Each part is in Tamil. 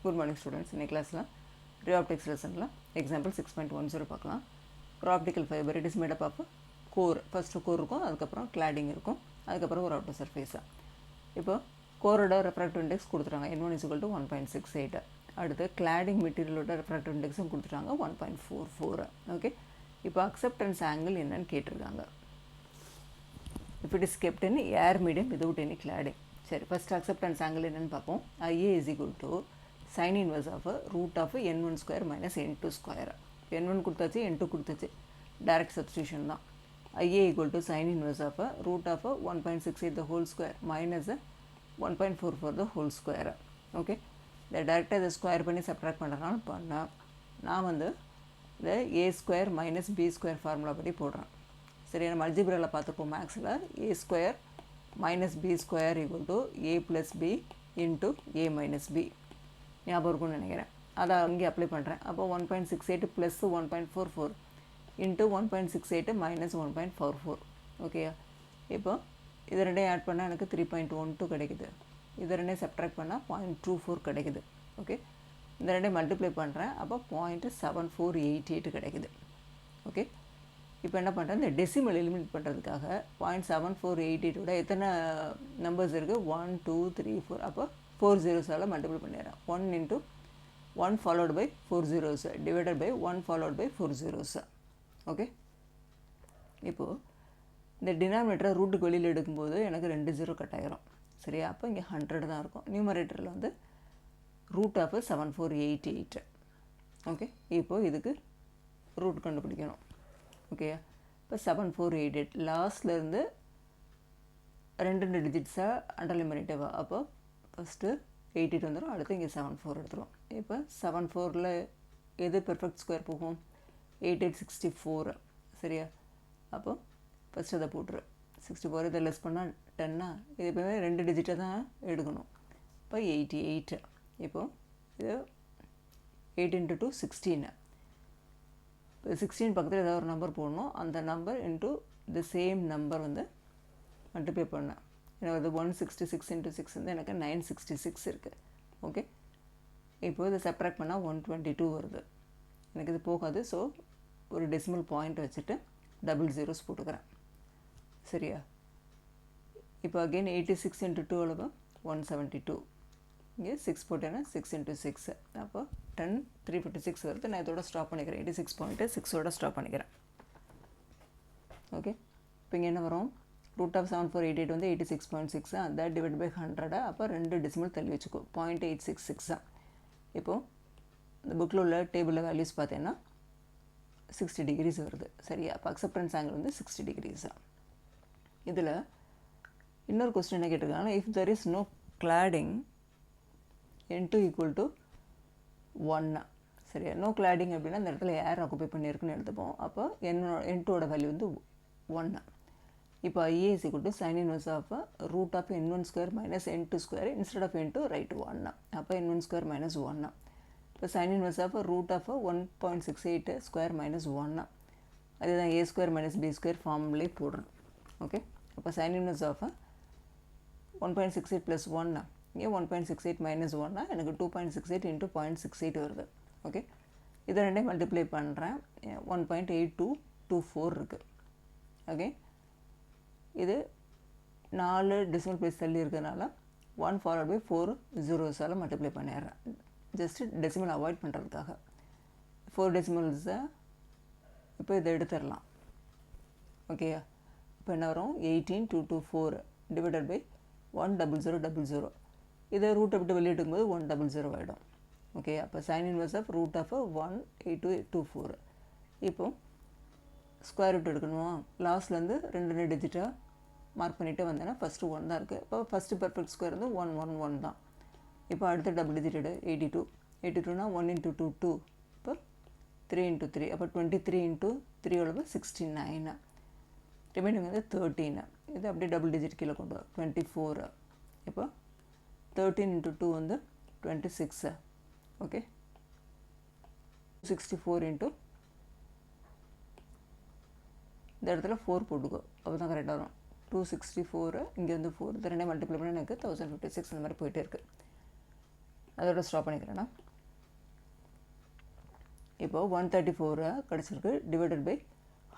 Good morning students. In class la ray optics lesson la example 6.10 பார்க்கலாம். ஒரு optical fiber it is made up of core. First core இருக்கும், அதுக்கப்புறம் cladding இருக்கும், அதுக்கப்புறம் ஒரு outer surface. இப்போ கோரோட refractive index கொடுத்துட்டாங்க. N1 is equal to 1.68. அடுத்து cladding materialோட refractive index கொடுத்துட்டாங்க 1.44. ஓகே, இப்போ acceptance angle என்னன்னு கேட்டிருக்காங்க. If it is kept in air medium without any cladding. சரி, first acceptance angle என்னன்னு பார்ப்போம். IA is equal to sin inverse of root of n1 square minus n2 square. n1 கொடுத்தாச்சு, n2 கொடுத்தாச்சு, direct substitution தான். IA equal to sin inverse of root of 1.68 the whole square minus 1.44 the whole square. Okay, இதை டேரெக்டாக இதை ஸ்கொயர் பண்ணி சப்ட்ராக்ட் பண்ணுறதுனால பண்ணால் நான் வந்து இந்த a square minus b square formula படி போடுறேன். சரி, நம்ம அல்ஜிப்ராவில் பார்த்துப்போம். மேக்ஸில் a square minus b square equal to a plus b into a minus b ஞாபகம் இருக்கும்னு நினைக்கிறேன். அதை அங்கே அப்ளை பண்ணுறேன். அப்போ 1.68 ப்ளஸ் 1.44 இன்ட்டு 1.68 மைனஸ் 1.44. ஓகேயா, இப்போ இது ரெண்டையும் ஆட் பண்ணால் எனக்கு 3.12 கிடைக்குது. இது ரெண்டையும் சப்ட்ராக்ட் பண்ணால் 0.24 கிடைக்குது. ஓகே, இந்த ரெண்டையும் மல்டிப்ளை பண்ணுறேன். அப்போ 0.7488 கிடைக்குது. ஓகே, இப்போ என்ன பண்ணுறேன், இந்த டெசிமல் எலிமினேட் பண்ணுறதுக்காக 0.7488ஓட எத்தனை நம்பர்ஸ் இருக்குது, 1 2 3 4, அப்போ 4 zeros மல்டிப்ளை பண்ணிடுறேன். 1 into 1 followed by 4 zeros divided by 1 followed by 4 zeros. Okay, இப்போது இந்த டினாமினேட்டரை ரூட்டுக்கு வெளியில் எடுக்கும்போது எனக்கு 2 0 கட் ஆகிரும். சரியா, அப்போ இங்கே 100 தான் இருக்கும். நியூமரேட்டரில் வந்து ரூட் ஆஃப் 7488. ஓகே, இப்போது இதுக்கு ரூட் கண்டுபிடிக்கணும். ஓகேயா, இப்போ 7488 லாஸ்ட்லேருந்து 2 டிஜிட்ஸாக அண்டர்லைன் பண்ணிட்டேவா. அப்போ ஃபஸ்ட்டு 88 வந்துடும், அடுத்து இங்கே 74 எடுத்துரும். இப்போ 74ல் எது பெர்ஃபெக்ட் ஸ்கொயர் போகும், 8864. சரியா, அப்போ ஃபஸ்ட்டு அதை போட்டுரு. 64 இதை லெஸ் பண்ணால் 10. இது எப்போயுமே 2 டிஜிட்டை தான் எடுக்கணும். இப்போ 88. இப்போது இது 8 into 2 16. இப்போ 16 பக்கத்தில் ஏதாவது ஒரு நம்பர் போடணும். அந்த number into the same number வந்து மல்டிப்ளை பண்ணேன். எனக்கு அது 166 into 6 வந்து எனக்கு 966 இருக்குது. ஓகே, இப்போது இதை செப்ராக்ட் பண்ணால் 122 வருது. எனக்கு இது போகாது. ஸோ ஒரு டெசிமல் பாயிண்ட் வச்சுட்டு டபுள் ஜீரோஸ் போட்டுக்கிறேன். சரியா, இப்போ அகெயின் 86 into 2 எவ்வளவு, 172. இங்கே 6 போட்டேன்னா 6 into 6, அப்போ 10 356 வருது. நான் இதோட ஸ்டாப் பண்ணிக்கிறேன். 86.6ஓட ஸ்டாப் பண்ணிக்கிறேன். ஓகே, இப்போ இங்கே என்ன வரும், ரூட் ஆஃப் 7488 வந்து 86.6, அதை டிவைட் பை 100. அப்போ 2 டெசிமல் தள்ளி வச்சுக்கோ, 0.866 தான். இப்போது இந்த புக்கில் உள்ள டேபிளில் வேல்யூஸ் பார்த்தீங்கன்னா 60 degrees வருது. சரியா, அப்போ அக்செப்டன்ஸ் ஆங்கிள் வந்து 60 degrees. இதில் இன்னொரு கொஸ்டின் என்ன கேட்டிருக்காங்கன்னா, if there is no cladding n2 equal to 1. சரியா, நோ கிளாடிங் அப்படின்னா இந்த இடத்துல ஏர் ஆக்குப்பை பண்ணியிருக்குன்னு எடுத்துப்போம். அப்போ n2ஓட வேல்யூ வந்து 1. இப்போ IA is equal to sin inverse of root of n1 square minus n2 square. Instead of n2 write 1. அப்போ n1 square minus 1. இப்போ sin inverse of root of 1.68 square minus 1. அதுதான் a square minus b square ஃபார்ம்லேயே போடுறோம். ஓகே, அப்போ sin inverse of 1.68 plus 1, இங்கே 1.68 minus 1 எனக்கு 2.68 into 0.68 வருது. ஓகே, இதை ரெண்டையும் மல்டிப்ளை பண்ணுறேன். 1.8224 இருக்குது. ஓகே, இது 4 டெசிமல் பிளேஸ் தள்ளி இருக்கிறதுனால 1 followed by 4 zeros மல்டிப்ளை பண்ணிடுறேன். ஜஸ்ட்டு டெசிமல் அவாய்ட் பண்ணுறதுக்காக 4 டெசிமல்ஸை இப்போ இதை எடுத்துடலாம். ஓகேயா, இப்போ என்ன வரும், 18224 டிவைடட் பை 10000. இதை ரூட்டை விட்டு வெளியே எடுக்கும்போது 100 ஆகிடும். ஓகே, அப்போ sine inverse of root of 18224. இப்போ ஸ்கொயர் ரூட் எடுக்கணுமா, லாஸ்ட்லேருந்து 2 டிஜிட்டாக மார்க் பண்ணிகிட்டே வந்தேன்னா ஃபஸ்ட்டு 1 தான் இருக்குது. இப்போ ஃபஸ்ட்டு பெர்ஃபெக்ட் ஸ்கொயர் வந்து 111 தான். இப்போ அடுத்த டபுள் டிஜிட் 82னா 1 into 2 2. இப்போ 3 into 3, அப்போ 23 into 3 எவ்வளவு, 69. ரிமைனிங் வந்து 13. இது அப்படியே டபுள் டிஜிட் கீழே கொண்டு வரும், 24. இப்போ 13 into 2 வந்து 26. ஓகே, 64 into இந்த இடத்துல 4 போட்டுக்கோ, அப்போ தான் கரெக்டாக வரும். 264 இங்கே வந்து 4, இந்த ரெண்டே மல்டிப்ளை பண்ணி எனக்கு 1056 அந்த மாதிரி போயிட்டே இருக்குது. அதோட ஸ்டாப் பண்ணிக்கிறேன்னா இப்போது 134 கிடச்சிருக்கு டிவைடட் பை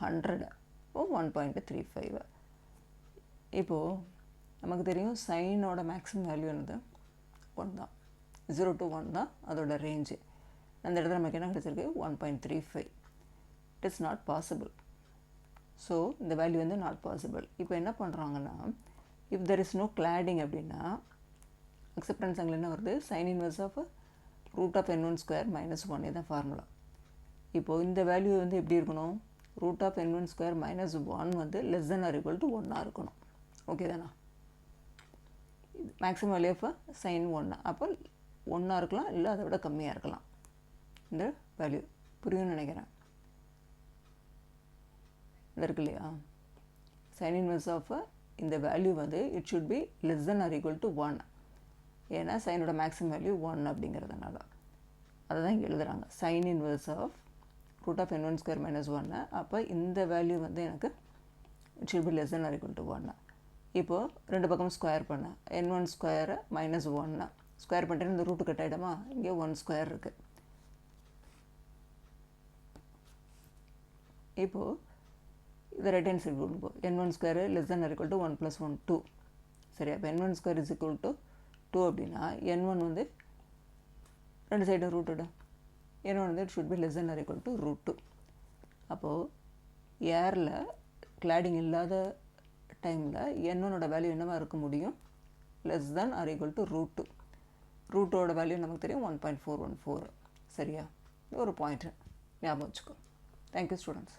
100 இப்போது 1.35. இப்போது நமக்கு தெரியும் சைனோட மேக்ஸிமம் வேல்யூ என்னது 1 தான், 0 to 1 தான் அதோட ரேஞ்சு. அந்த இடத்துல நமக்கு என்ன கிடச்சிருக்கு 1.35. It is not possible. So இந்த வேல்யூ வந்து நாட் பாசிபிள். இப்போ என்ன பண்ணுறாங்கன்னா if there is no cladding அப்படின்னா அக்செப்டன்ஸ் அங்கே என்ன வருது sine inverse of root of n1 square minus 1 இதுதான் ஃபார்முலா. இப்போது இந்த வேல்யூ வந்து எப்படி இருக்கணும் root of n1 square minus 1 வந்து less than or equal to 1 இருக்கணும். ஓகே தானா? மேக்ஸிமம் வேல்யூ ஆஃப் சைன் 1 அப்போ 1 இருக்கலாம், இல்லை அதை விட கம்மியாக இருக்கலாம். இந்த வேல்யூ புரியும்னு நினைக்கிறேன். இருக்கு இல்லையா? சைன் இன்வெர்ஸ் ஆஃப் இந்த வேல்யூ வந்து it should be less than or equal to 1. ஏன்னா சைனோட மேக்ஸிமம் வேல்யூ 1 அப்படிங்கிறதுனால அதை தான் இங்கே எழுதுகிறாங்க. Sine inverse of root of n1 square minus 1. அப்போ இந்த வேல்யூ வந்து எனக்கு it should be less than or equal to 1. இப்போது ரெண்டு பக்கம் ஸ்கொயர் பண்ண n1 ஸ்கொயரை மைனஸ் 1 ஸ்கொயர் பண்ணிட்டு இந்த ரூட்டு கட் ஆகிடுமா, இங்கே 1 ஸ்கொயர் இருக்குது. இப்போது இது ரைட் ஹேண்ட் சைடு கொண்டு போ. n1 square less than or equal to 1 + 1 2. சரி, அப்போ n1 square is equal to 2 அப்படின்னா n1 வந்து ரெண்டு சைடும் ரூட்டோட n1 வந்து it should be less than or equal to √2. அப்போது ஏரில் கிளாடிங் இல்லாத டைமில் n1ஓட வேல்யூ என்னவாக இருக்க முடியும் less than or equal to √2. ரூட்டோட வேல்யூ நமக்கு தெரியும் 1.414. சரியா? ஒரு பாயிண்ட் ஞாபகம் வச்சுக்கோ. Thank you students.